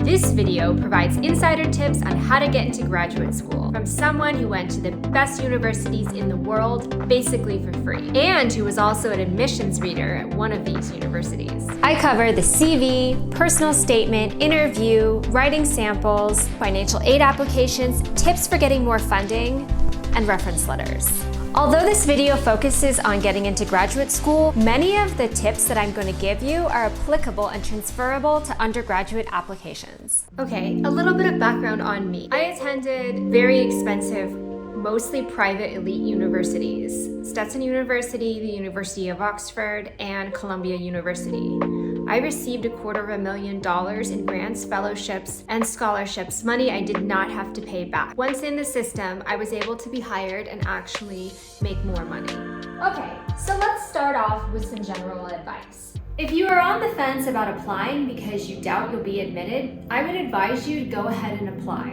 This video provides insider tips on how to get into graduate school from someone who went to the best universities in the world basically for free, and who was also an admissions reader at one of these universities. I cover the CV, personal statement, interview, writing samples, financial aid applications, tips for getting more funding, and reference letters. Although this video focuses on getting into graduate school, many of the tips that I'm going to give you are applicable and transferable to undergraduate applications. Okay, a little bit of background on me. I attended very expensive, mostly private elite universities: Stetson University, the University of Oxford, and Columbia University. I received $250,000 in grants, fellowships, and scholarships, money I did not have to pay back. Once in the system, I was able to be hired and actually make more money. Okay, so let's start off with some general advice. If you are on the fence about applying because you doubt you'll be admitted, I would advise you to go ahead and apply.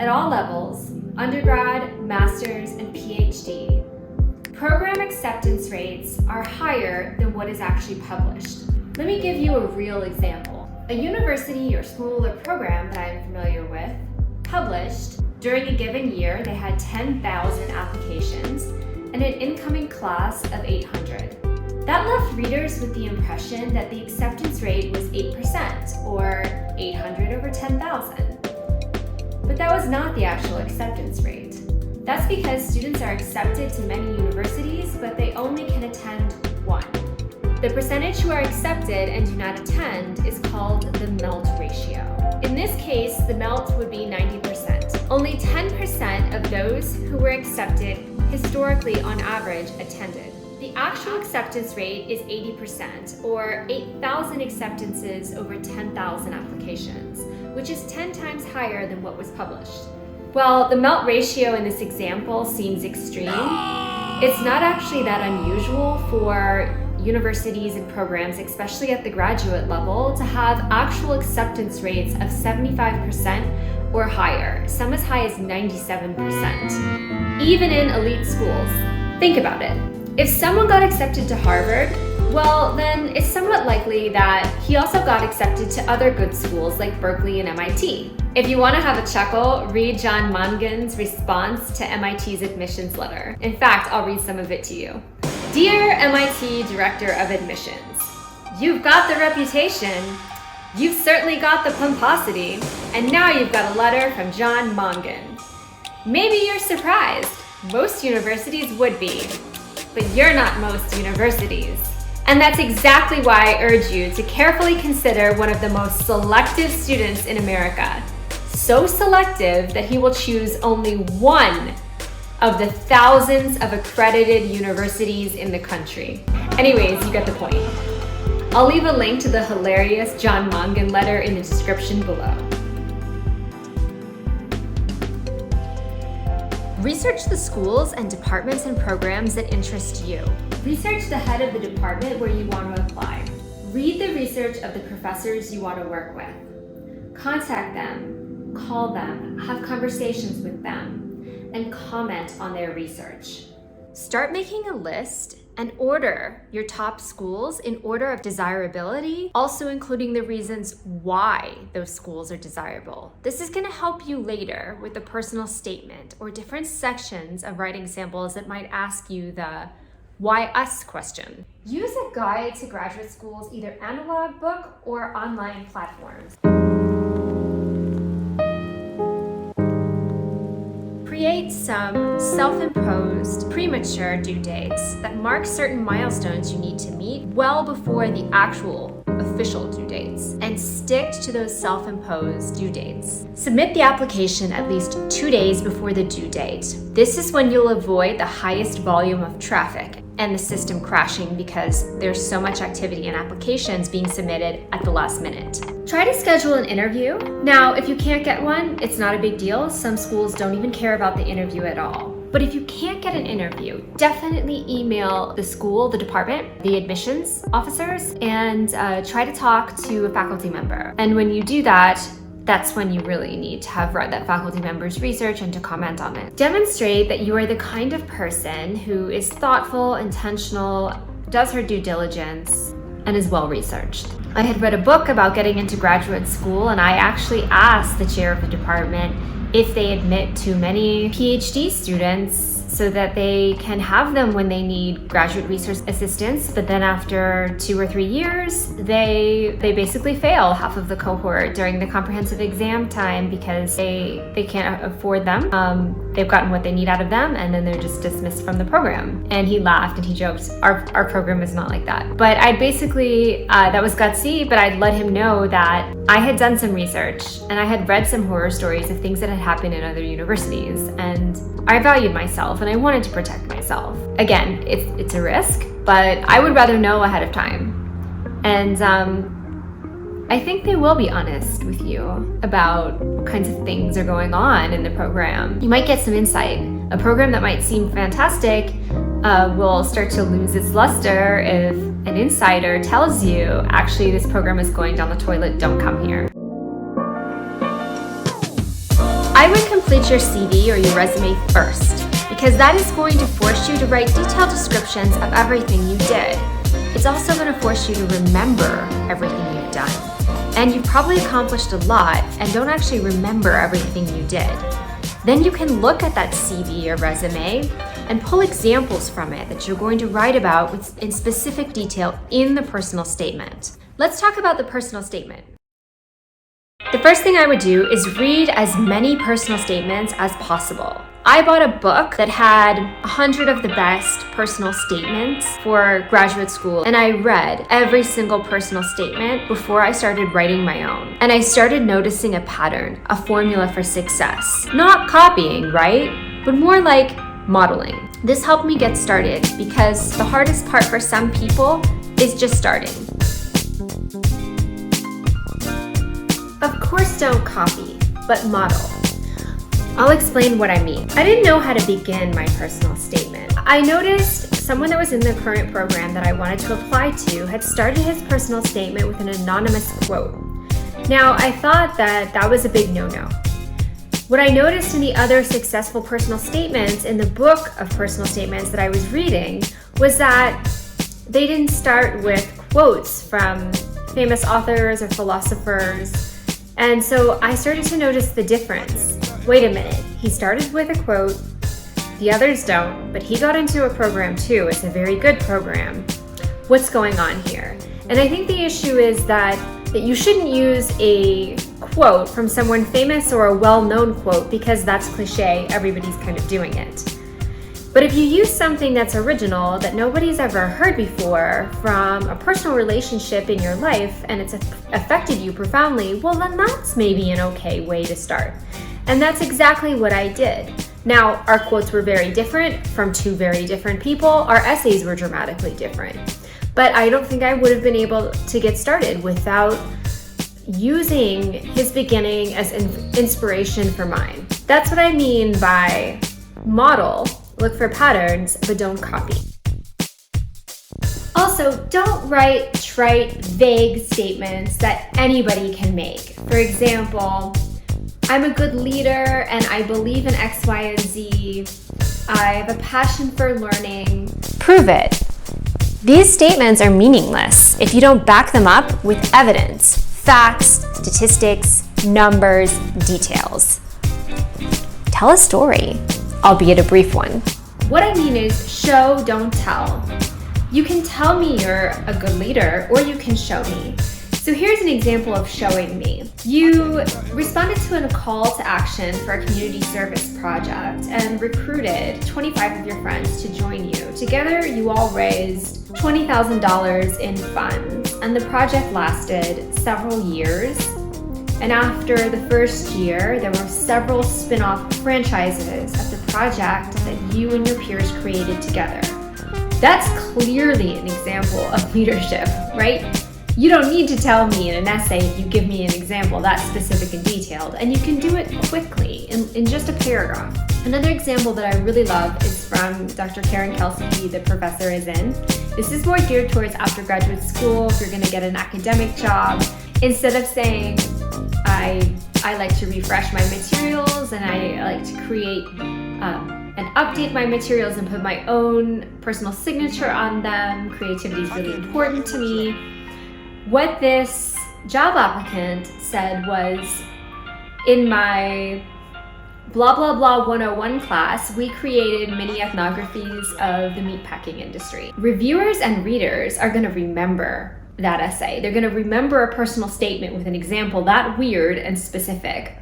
At all levels, undergrad, master's, and PhD, program acceptance rates are higher than what is actually published. Let me give you a real example. A university or school or program that I am familiar with published during a given year, they had 10,000 applications and an incoming class of 800. That left readers with the impression that the acceptance rate was 8%, or 800 over 10,000. But that was not the actual acceptance rate. That's because students are accepted to many universities, but they only can attend one. The percentage who are accepted and do not attend is called the MELT ratio. In this case, the MELT would be 90%. Only 10% of those who were accepted historically on average attended. The actual acceptance rate is 80%, or 8,000 acceptances over 10,000 applications, which is 10 times higher than what was published. While the MELT ratio in this example seems extreme, it's not actually that unusual for universities and programs, especially at the graduate level, to have actual acceptance rates of 75% or higher, some as high as 97%, even in elite schools. Think about it. If someone got accepted to Harvard, well, then it's somewhat likely that he also got accepted to other good schools like Berkeley and MIT. If you want to have a chuckle, read John Mongan's response to MIT's admissions letter. In fact, I'll read some of it to you. Dear MIT Director of Admissions, you've got the reputation, you've certainly got the pomposity, and now you've got a letter from John Mongan. Maybe you're surprised. Most universities would be, but you're not most universities. And that's exactly why I urge you to carefully consider one of the most selective students in America. So selective that he will choose only one of the thousands of accredited universities in the country. Anyways, you get the point. I'll leave a link to the hilarious John Mongan letter in the description below. Research the schools and departments and programs that interest you. Research the head of the department where you want to apply. Read the research of the professors you want to work with. Contact them, call them, have conversations with them, and comment on their research. Start making a list and order your top schools in order of desirability, also including the reasons why those schools are desirable. This is going to help you later with a personal statement or different sections of writing samples that might ask you the why us question. Use a guide to graduate school's either analog book or online platforms. Create some self-imposed premature due dates that mark certain milestones you need to meet well before the actual official due dates, and stick to those self-imposed due dates. Submit the application at least 2 days before the due date. This is when you'll avoid the highest volume of traffic and the system crashing because there's so much activity and applications being submitted at the last minute. Try to schedule an interview. Now, if you can't get one, it's not a big deal. Some schools don't even care about the interview at all. But if you can't get an interview, definitely email the school, the department, the admissions officers, and try to talk to a faculty member. And when you do that, that's when you really need to have read that faculty member's research and to comment on it. Demonstrate that you are the kind of person who is thoughtful, intentional, does her due diligence, and is well-researched. I had read a book about getting into graduate school, and I actually asked the chair of the department if they admit too many PhD students so that they can have them when they need graduate research assistance, but then after 2 or 3 years, they basically fail half of the cohort during the comprehensive exam time because they can't afford them. They've gotten what they need out of them, and then they're just dismissed from the program. And he laughed and he joked, our program is not like that. But I basically, that was gutsy, but I'd let him know that I had done some research and I had read some horror stories of things that had happened in other universities, and I valued myself and I wanted to protect myself. Again, it's a risk, but I would rather know ahead of time. And I think they will be honest with you about what kinds of things are going on in the program. You might get some insight. A program that might seem fantastic will start to lose its luster if an insider tells you, actually, this program is going down the toilet, don't come here. I would complete your CV or your resume first, because that is going to force you to write detailed descriptions of everything you did. It's also going to force you to remember everything you've done. And you've probably accomplished a lot and don't actually remember everything you did. Then you can look at that CV or resume and pull examples from it that you're going to write about in specific detail in the personal statement. Let's talk about the personal statement. The first thing I would do is read as many personal statements as possible. I bought a book that had 100 of the best personal statements for graduate school, and I read every single personal statement before I started writing my own. And I started noticing a pattern, a formula for success. Not copying, right? But more like modeling. This helped me get started because the hardest part for some people is just starting. Of course, don't copy, but model. I'll explain what I mean. I didn't know how to begin my personal statement. I noticed someone that was in the current program that I wanted to apply to had started his personal statement with an anonymous quote. Now, I thought that was a big no-no. What I noticed in the other successful personal statements in the book of personal statements that I was reading was that they didn't start with quotes from famous authors or philosophers. And so I started to notice the difference. Wait a minute, he started with a quote, the others don't, but he got into a program too. It's a very good program. What's going on here? And I think the issue is that you shouldn't use a quote from someone famous or a well-known quote because that's cliche, everybody's kind of doing it. But if you use something that's original, that nobody's ever heard before, from a personal relationship in your life, and it's affected you profoundly, well then that's maybe an okay way to start. And that's exactly what I did. Now, our quotes were very different from two very different people. Our essays were dramatically different. But I don't think I would have been able to get started without using his beginning as inspiration for mine. That's what I mean by model. Look for patterns, but don't copy. Also, don't write trite, vague statements that anybody can make. For example, I'm a good leader and I believe in X, Y, and Z. I have a passion for learning. Prove it. These statements are meaningless if you don't back them up with evidence, facts, statistics, numbers, details. Tell a story, albeit a brief one. What I mean is show, don't tell. You can tell me you're a good leader, or you can show me. So here's an example of showing me. You responded to a call to action for a community service project and recruited 25 of your friends to join you. Together, you all raised $20,000 in funds, and the project lasted several years. And after the first year, there were several spin-off franchises of the project that you and your peers created together. That's clearly an example of leadership, right? You don't need to tell me in an essay if you give me an example that's specific and detailed, and you can do it quickly in just a paragraph. Another example that I really love is from Dr. Karen Kelsey, the professor is in. This is more geared towards after-graduate school, if you're gonna get an academic job. Instead of saying, I like to refresh my materials and I like to create and update my materials and put my own personal signature on them. Creativity is really important to me. What this job applicant said was, in my blah blah blah 101 class, we created mini ethnographies of the meatpacking industry. Reviewers and readers are going to remember that essay. They're going to remember a personal statement with an example that weird and specific.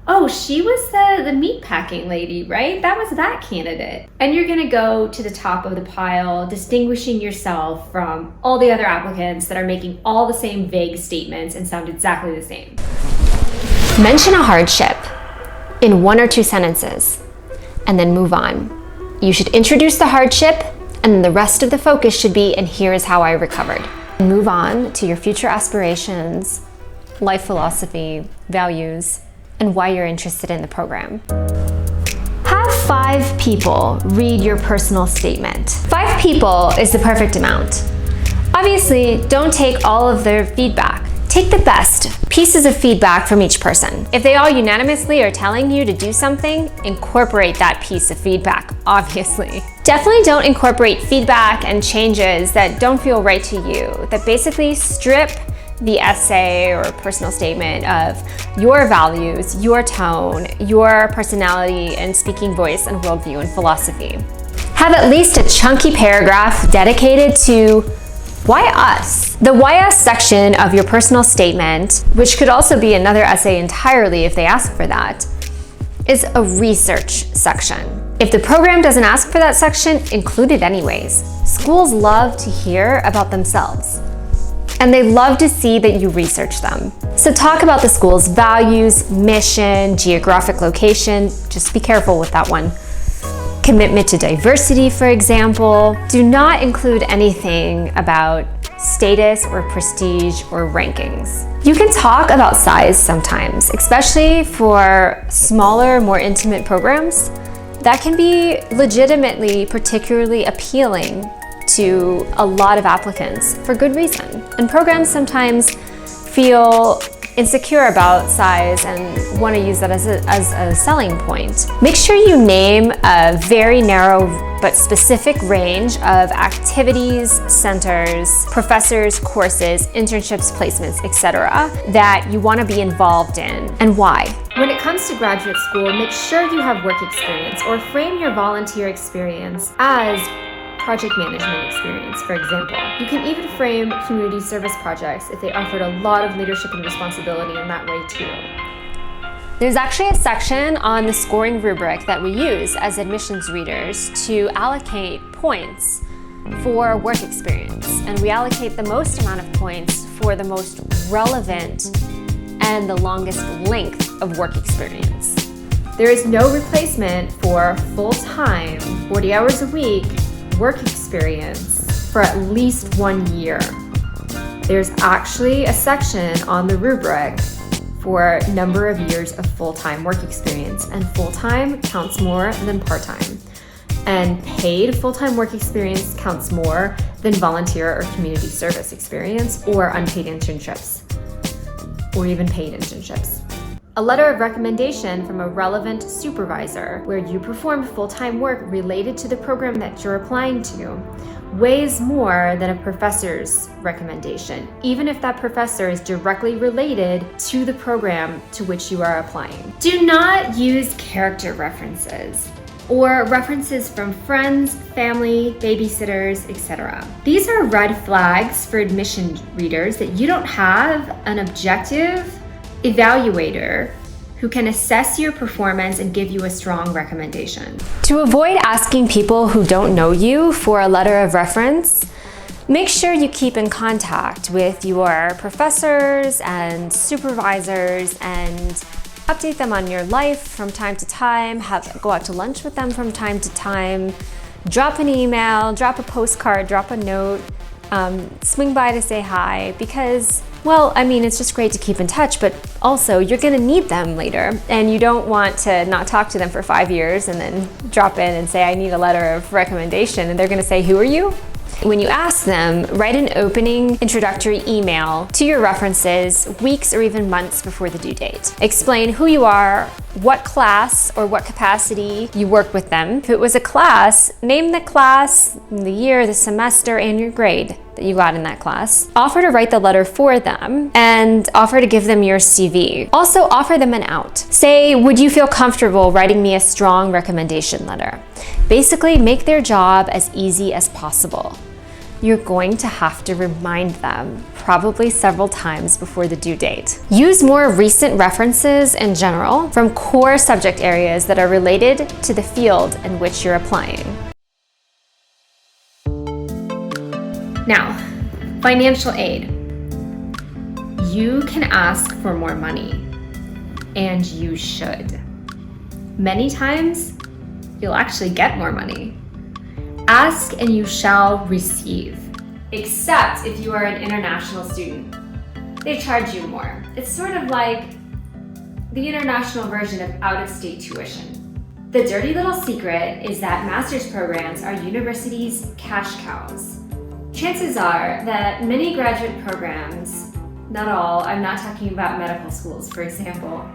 Oh, she was the meatpacking lady, right? That was that candidate. And you're going to go to the top of the pile, distinguishing yourself from all the other applicants that are making all the same vague statements and sound exactly the same. Mention a hardship in 1 or 2 sentences, and then move on. You should introduce the hardship, and then the rest of the focus should be, and here is how I recovered. Move on to your future aspirations, life philosophy, values, and why you're interested in the program. Have 5 people read your personal statement. 5 people is the perfect amount. Obviously, don't take all of their feedback. Take the best pieces of feedback from each person. If they all unanimously are telling you to do something, incorporate that piece of feedback, obviously. Definitely don't incorporate feedback and changes that don't feel right to you, that basically strip the essay or personal statement of your values, your tone, your personality and speaking voice and worldview and philosophy. Have at least a chunky paragraph dedicated to why us? The why us section of your personal statement, which could also be another essay entirely if they ask for that, is a research section. If the program doesn't ask for that section, include it anyways. Schools love to hear about themselves, and they love to see that you research them. So talk about the school's values, mission, geographic location. Just be careful with that one. Commitment to diversity, for example. Do not include anything about status or prestige or rankings. You can talk about size sometimes, especially for smaller, more intimate programs. That can be legitimately particularly appealing to a lot of applicants for good reason. And programs sometimes feel insecure about size and want to use that as a selling point. Make sure you name a very narrow but specific range of activities, centers, professors, courses, internships, placements, etc. that you want to be involved in and why. When it comes to graduate school, make sure you have work experience or frame your volunteer experience as project management experience, for example. You can even frame community service projects if they offered a lot of leadership and responsibility in that way too. There's actually a section on the scoring rubric that we use as admissions readers to allocate points for work experience. And we allocate the most amount of points for the most relevant and the longest length of work experience. There is no replacement for full-time, 40 hours a week, work experience for at least 1 year. There's actually a section on the rubric for number of years of full-time work experience, and full-time counts more than part-time. And paid full-time work experience counts more than volunteer or community service experience or unpaid internships, or even paid internships. A letter of recommendation from a relevant supervisor where you performed full-time work related to the program that you're applying to weighs more than a professor's recommendation, even if that professor is directly related to the program to which you are applying. Do not use character references or references from friends, family, babysitters, etc. These are red flags for admission readers that you don't have an objective evaluator who can assess your performance and give you a strong recommendation. To avoid asking people who don't know you for a letter of reference, make sure you keep in contact with your professors and supervisors and update them on your life from time to time, go out to lunch with them from time to time, drop an email, drop a postcard, drop a note, swing by to say hi, because, well, I mean, it's just great to keep in touch, but also you're gonna need them later, and you don't want to not talk to them for 5 years and then drop in and say, I need a letter of recommendation, and they're gonna say, who are you? When you ask them, write an opening introductory email to your references weeks or even months before the due date. Explain who you are, what class or what capacity you work with them. If it was a class, name the class, the year, the semester, and your grade. that you got in that class. Offer to write the letter for them and offer to give them your CV. Also offer them an out. Say, would you feel comfortable writing me a strong recommendation letter? Basically, make their job as easy as possible. You're going to have to remind them probably several times before the due date. Use more recent references in general from core subject areas that are related to the field in which you're applying. Now, financial aid. You can ask for more money, and you should. Many times, you'll actually get more money. Ask and you shall receive, except if you are an international student. They charge you more. It's sort of like the international version of out-of-state tuition. The dirty little secret is that master's programs are universities' cash cows. Chances are that many graduate programs, not all, I'm not talking about medical schools, for example,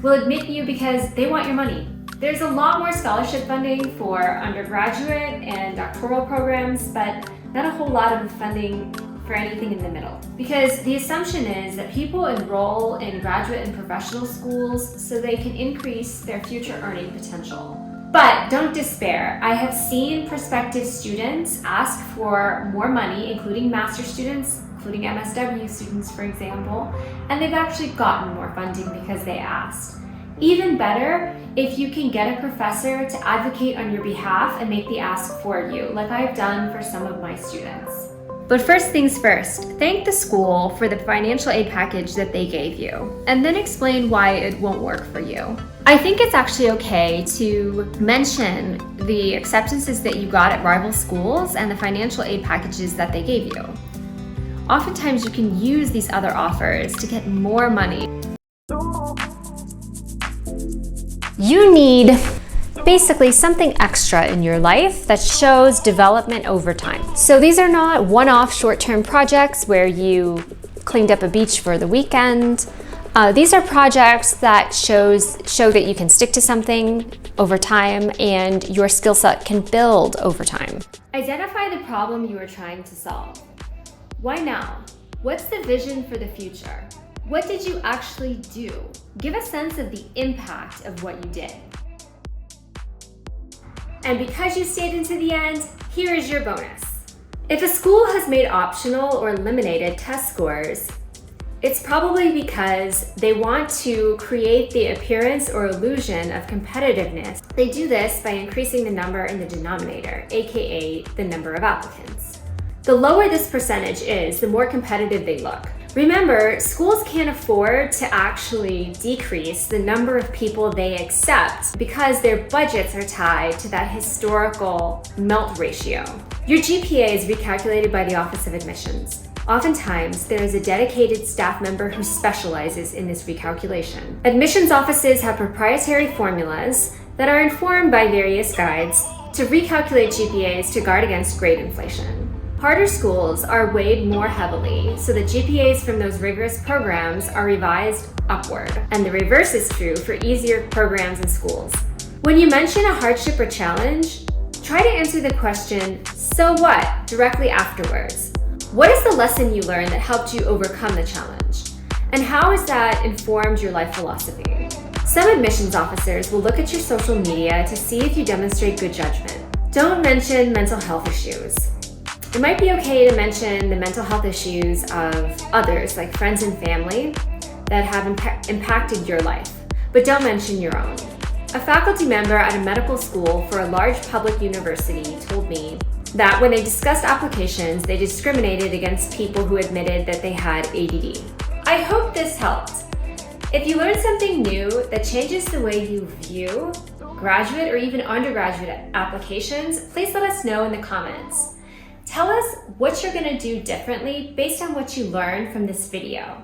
will admit you because they want your money. There's a lot more scholarship funding for undergraduate and doctoral programs, but not a whole lot of funding for anything in the middle. Because the assumption is that people enroll in graduate and professional schools so they can increase their future earning potential. But don't despair. I have seen prospective students ask for more money, including master's students, including MSW students, for example, and they've actually gotten more funding because they asked. Even better, if you can get a professor to advocate on your behalf and make the ask for you, like I've done for some of my students. But first things first, thank the school for the financial aid package that they gave you, and then explain why it won't work for you. I think it's actually okay to mention the acceptances that you got at rival schools and the financial aid packages that they gave you. Oftentimes you can use these other offers to get more money. You need basically something extra in your life that shows development over time. So these are not one-off short-term projects where you cleaned up a beach for the weekend. These are projects that show that you can stick to something over time and your skill set can build over time. Identify the problem you are trying to solve. Why now? What's the vision for the future? What did you actually do? Give a sense of the impact of what you did. And because you stayed into the end, here is your bonus. If a school has made optional or eliminated test scores, it's probably because they want to create the appearance or illusion of competitiveness. They do this by increasing the number in the denominator, aka the number of applicants. The lower this percentage is, the more competitive they look. Remember, schools can't afford to actually decrease the number of people they accept because their budgets are tied to that historical melt ratio. Your GPA is recalculated by the Office of Admissions. Oftentimes, there is a dedicated staff member who specializes in this recalculation. Admissions offices have proprietary formulas that are informed by various guides to recalculate GPAs to guard against grade inflation. Harder schools are weighed more heavily, so the GPAs from those rigorous programs are revised upward. And the reverse is true for easier programs and schools. When you mention a hardship or challenge, try to answer the question, "So what?" directly afterwards. What is the lesson you learned that helped you overcome the challenge? And how has that informed your life philosophy? Some admissions officers will look at your social media to see if you demonstrate good judgment. Don't mention mental health issues. It might be okay to mention the mental health issues of others, like friends and family, that have impacted your life, but don't mention your own. A faculty member at a medical school for a large public university told me that when they discussed applications, they discriminated against people who admitted that they had ADD. I hope this helped. If you learned something new that changes the way you view graduate or even undergraduate applications, please let us know in the comments. Tell us what you're going to do differently based on what you learned from this video.